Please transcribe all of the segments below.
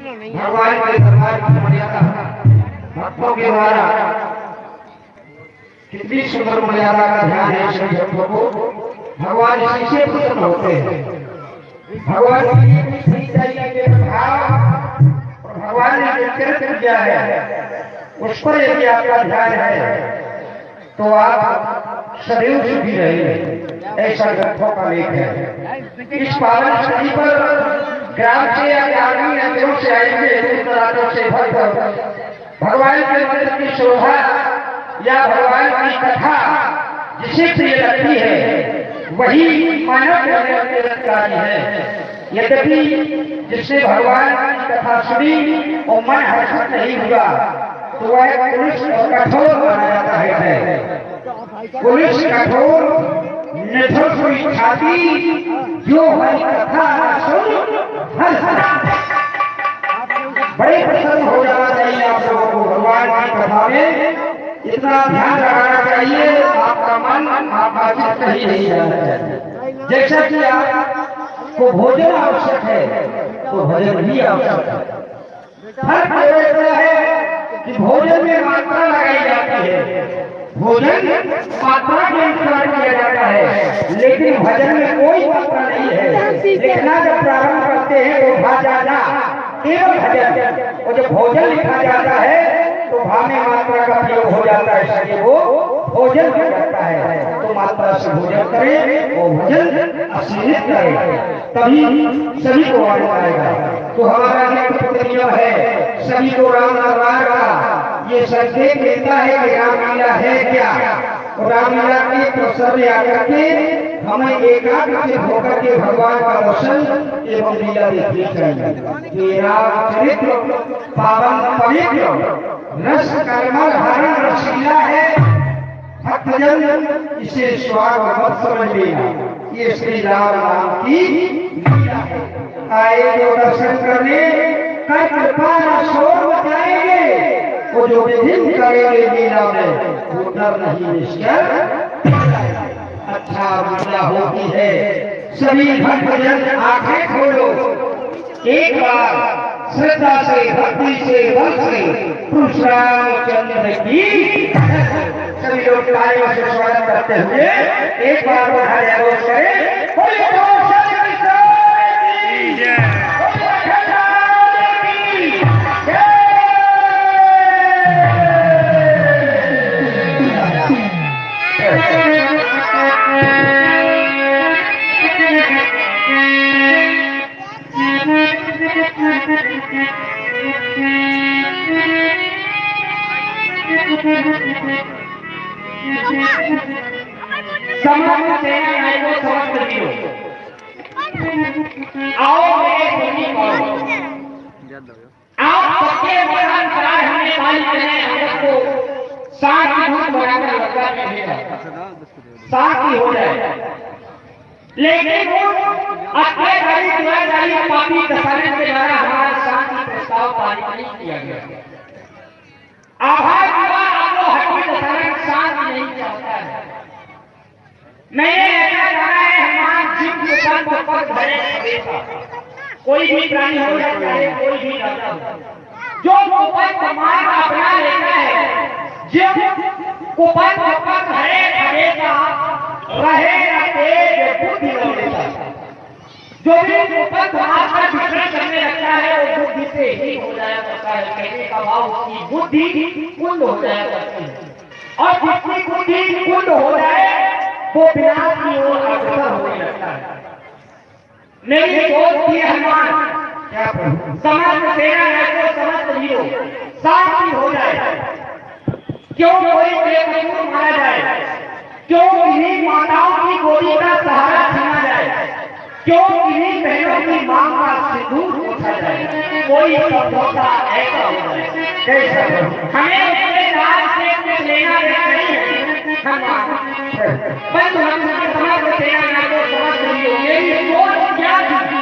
भगवान के दरबार की मर्यादा भक्तों के द्वारा कितनी सुंदर मर्यादा का ध्यान है। सभी भक्तों को भगवान इसी से प्रसन्न होते हैं। भगवान की सही तरीके के भाव और भगवान ने जो चरित्र किया है उस पर यदि आपका ध्यान है तो आप सदैव सुखी रहेंगे। ऐसा ग्रंथों का लेख है। इस पावन सदी पर ग्राम से या ग्रामीण नगरों से आएंगे दूर-दराजों से भगवान के मंदिर की शोभा या भगवान की कथा जिसे प्रिय लगती है वही मानव कार्य है। यद्यपि जिसने भगवान की कथा सुनी और मन हर्षित नहीं हुआ तो वह पुरुष कठोर माना जाता है। पुरुष कठोर निठुर हुई छाती जो हरी कथा सुन बड़े प्रसन्न हो जाना चाहिए। आप लोगों को भगवान की कथा में इतना ध्यान रखना चाहिए आपका मन आपादित कहीं नहीं जाना चाहिए। जैसा कि आपको भोजन आवश्यक है तो भजन भी आवश्यक है। फर्क ऐसा है कि भोजन में मात्रा लगाई जाती है, भोजन मात्रा के अनुसार किया जाता है, लेकिन भजन में कोई मात्रा नहीं है। लिखना जब प्रारंभ करते हैं तो भा जाना केवल भजन, और जब भोजन लिखा जाता है तो भा में मात्रा का प्रयोग हो जाता है, इसलिए वो भोजन हो जाता है। तो मात्रा से भोजन करें और भजन असीमित करें तभी सभी को आनंद आएगा। तो हमारा नियम है सभी को राम दरबार का ये संकेत देता है कि रामलीला है क्या, और रामलीला के प्रसन्न में आकर के हमें एकाग्र से होकर के भगवान का दर्शन एवं लीला देखनी चाहिए। ये रामचरित्र पावन पवित्र रस कर्मल हरण रसीला है। भक्तजन इसे स्वाद मत समझ लेना, ये श्री राम नाम की लीला है। आए जो दर्शन करने कर कृपा शोर बचाएंगे, वो जो विभिन्न करेंगे लीला में वो डर नहीं निश्चय। अच्छा लीला होती है। सभी भक्तजन आंखें खोलो, एक बार श्रद्धा से भक्ति से बल से पुरुष रामचंद्र की सभी लोग तालियों से स्वागत करते हुए एक बार बढ़ाया रोज करें। बोलिए समस्त सेना को समस्त वीरों आओ मेरे सुनी करो, आप सबके महान प्राण हमें पाली हैं। हमको साथ ही भूत बराबर लगा रहेगा, साथ ही हो जाए। लेकिन अपने गरीब दुराचारी पापी दशरथ के द्वारा हमारे शांति प्रस्ताव पारित नहीं किया गया। आभार हुआ आपको हटी दशरथ शांति नहीं चाहता है। नहीं ऐसा रहा है हमारा जीव के साथ पद भरे हमेशा कोई भी प्राणी हो सकता है, कोई भी राजा हो जो कुपथ समाज अपना लेता है, जो कुपथ पद भरे हमेशा रहेगा तेज बुद्धि न लेता। जो भी कुपथ समाज का विचरण करने लगता है वो बुद्धि से ही हो जाया करता है। कहने का भाव उसकी बुद्धि कुंड हो जाया करती है, और जिसकी बुद्धि कुंड हो जाए वो विनाश की ओर अग्रसर होने लगता है। मेरी सोच थी हनुमान समस्त सेना को समस्त वीरों साथ ही हो जाए। क्यों कोई बेकसूर मारा जाए, क्यों किन्हीं माताओं की गोदी का सहारा छीना जाए, क्यों किन्हीं बहनों की मांग का सिंदूर पूछा जाए। कोई समझौता ऐसा हो जाए कैसा हमें अपने राज से कुछ लेना देना नहीं है। बस हम समस्त सेना को समझ लीजिए, यही सोच क्या थी।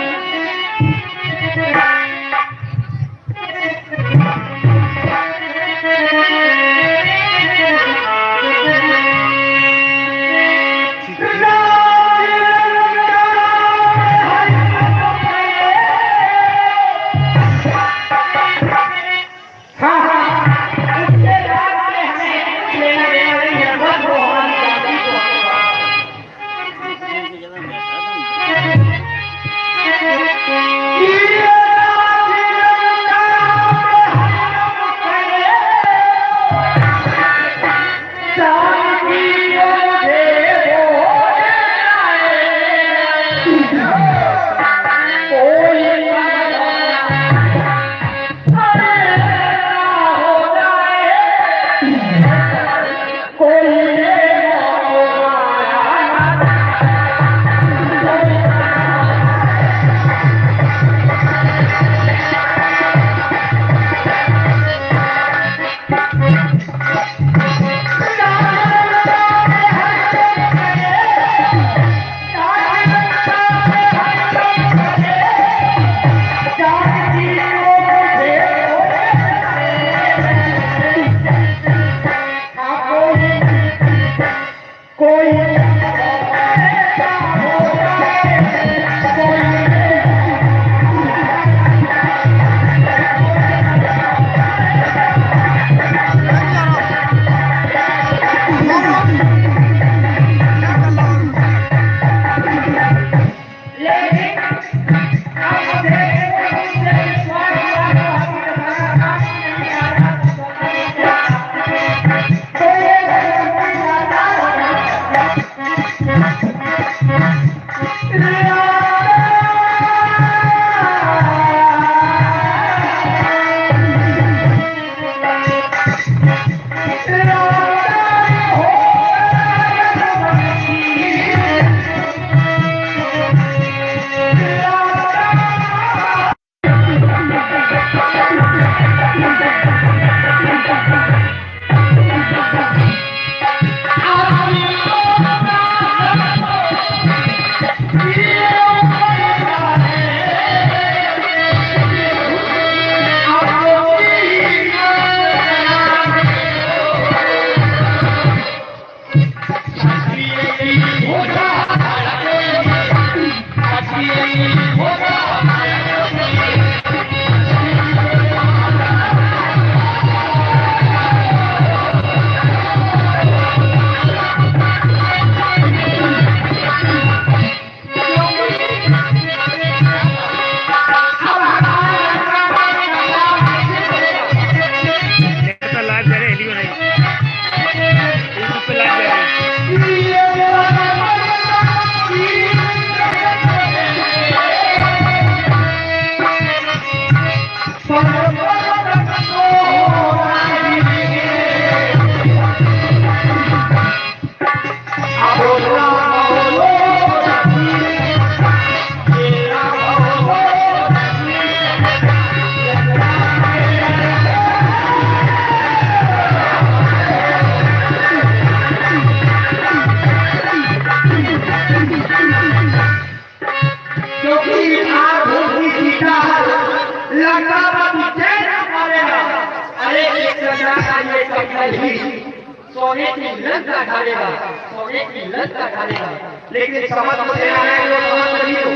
सोने की लत ढालेगा, सोने की लत ढालेगा, लेकिन समझ तो देना है जो समझ नहीं हो।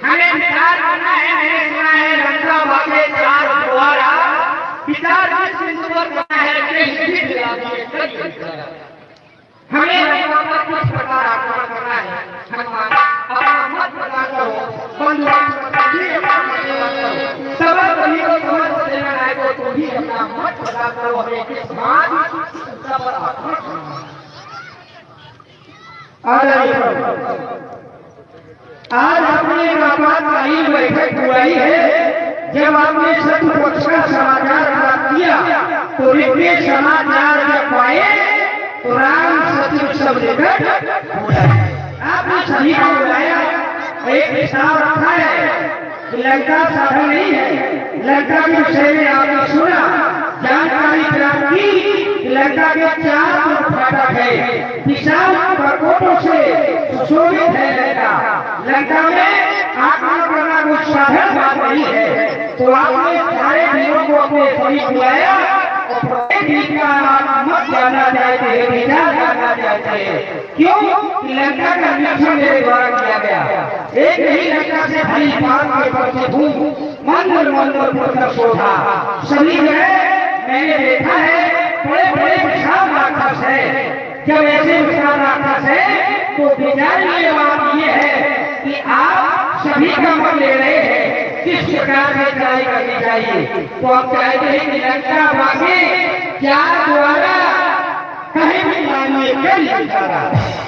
हमें विचार करना है, मैंने सुना है लंका भागे चार द्वारा विचार सिंधु पर करना है हमें लंका पर किस प्रकार आक्रमण करना है। हनुमान अपना मत प्रदान करो, बंधु सब सभी को समझ देना है तो तुम भी अपना मत प्रदान करो। हमें किस बात पर आज आपने बात नहीं बैठक बुलाई है। जब आपने सत्य पक्ष का समाचार प्राप्त किया तो ऋग्वेद समाचार जब पाए तो राम सत्य सब लेकर आपने सभी को बुलाया। एक प्रस्ताव रखा है कि लंका साधन नहीं है। लंका के विषय में आपने सुना, जानकारी प्राप्त की। लंका के चार फाटक है, विशाल प्रकोपों से सुशोभित है लंका। लंका में आक्रमण करना कुछ साधन बात नहीं है। तो आपने सारे वीरों को अपने समीप बुलाया और प्रत्येक वीर का मत जानना चाहते हैं, विचार जानना चाहते हैं। क्यों? लंका का निरीक्षण मेरे द्वारा किया गया। एक ही लंका से भरी पार के पीछे भूम मंदिर मंदिर पर शोभा सभी जगह मैंने देखा है। बड़े बड़े विशाल राक्षस है। जब ऐसे विशाल राक्षस है तो विचार ये बात ये है कि आप सभी का मन ले रहे हैं किस प्रकार से चढ़ाई करनी चाहिए। तो आप चाहते हैं कि लंका भागे चार द्वारा कहीं भी लाइए कई जाएगा।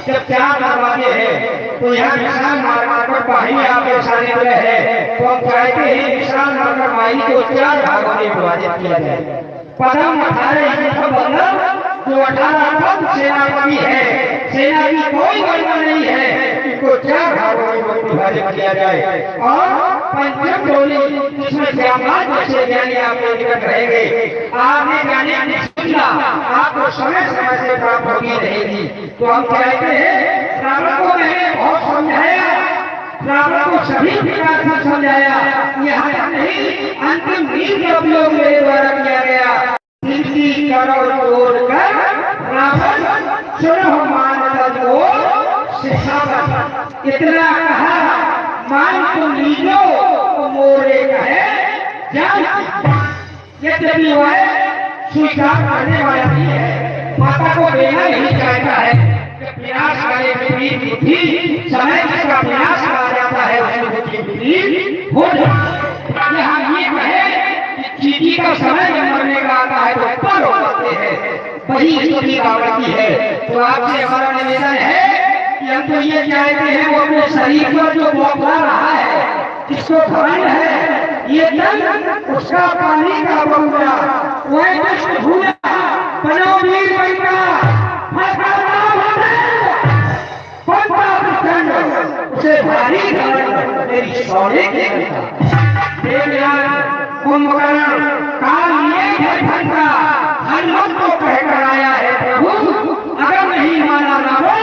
जब चार दरवाजे हैं तो यहाँ विशाल मार्ग पर बाही आप सारे है तो आप चाहते हैं विशाल मार्ग बाही को चार भागों में विभाजित किया जाए। पदम 18 मतलब जो 18 पद सेनापति है, सेना की कोई गणना नहीं है, इनको चार भागों में विभाजित किया जाए। और पंचम टोली जिसमें श्यामलाल जैसे ज्ञानी आपके निकट रहेंगे। आपने गाने की सुनना आपको समय समय से प्राप्त होगी रहेगी। तो हम चाहते हैं रावण को मैंने बहुत समझाया, रावण को सभी प्रकार से समझाया। यहाँ नहीं अंतिम नीति का उपयोग मेरे द्वारा किया गया। सिद्धि करो तोड़कर रावण सुनो मानता जो सिखावत। इतना कहा मान तुम लीजो तो मोरे कहे जान। ये देवी है स्वीकार करने वाला भी है। माता को देना ही चाहता है। विनाश वाले विपरीत बुद्धि समय जिसका विनाश आ जाता है उसकी बुद्धि विपरीत हो जाती है। यहाँ ये कहे कि चीटी का समय जब मरने का आता है तो पर हो जाते हैं, वही स्थिति आवृत्ति है। तो आपसे हमारा निवेदन है कि हम तो ये चाहते हैं वो अपने शरीर पर जो बौखला रहा है, जिसको घमंड है, ये तन उसका पानी का बउआ वह कष्ट भूला बनो वीर बनका उसे भारी मेरी सौने के कुंभकर्ण काल ये घंटा हनुमत को कहकर आया है प्रभु अगर नहीं माना रावण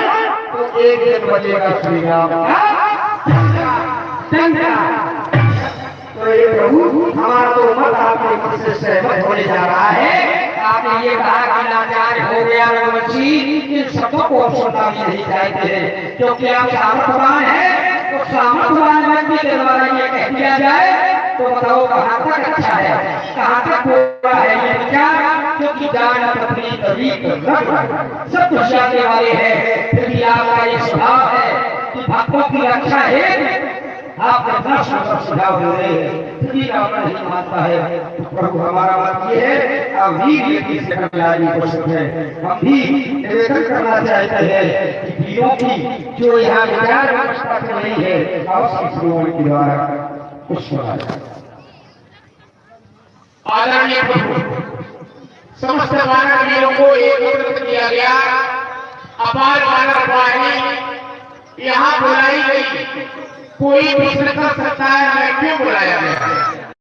तो एक दिन बचेगा श्री राम का चंद्रा। तो ये प्रभु हमारा तो मत आपके मत से सहमत होने जा रहा है। आपने ये कहा कि लाचार हो गया रघुवंशी, इन सबों को सुनना भी नहीं चाहते हैं क्योंकि आप सामर्थ्यवान है। तो सामर्थ्यवान व्यक्ति के द्वारा ये कह दिया जाए तो बताओ कहाँ तक अच्छा है, कहाँ तक बुरा है ये विचार। क्योंकि जान अपनी तभी सब कुछ जानने वाले हैं। यदि आपका ये स्वभाव है कि भक्तों की रक्षा है आप सुझाव दे रहे हैं, यदि आप नहीं मानता है तो प्रभु हमारा बात ये है आप भी से कल्याण कोशिश है। हम भी निवेदन करना चाहते हैं कि वीरों की जो यहाँ विचार व्यवस्था चल रही है अवश्य श्रोमणी के द्वारा कुछ आदरणीय प्रभु, समस्त वानर वीरों को एकत्रित किया गया। अपार वानर वाहिनी यहाँ बुलाई गई। कोई प्रश्न कर सकता है हमें क्यों बुलाया गया?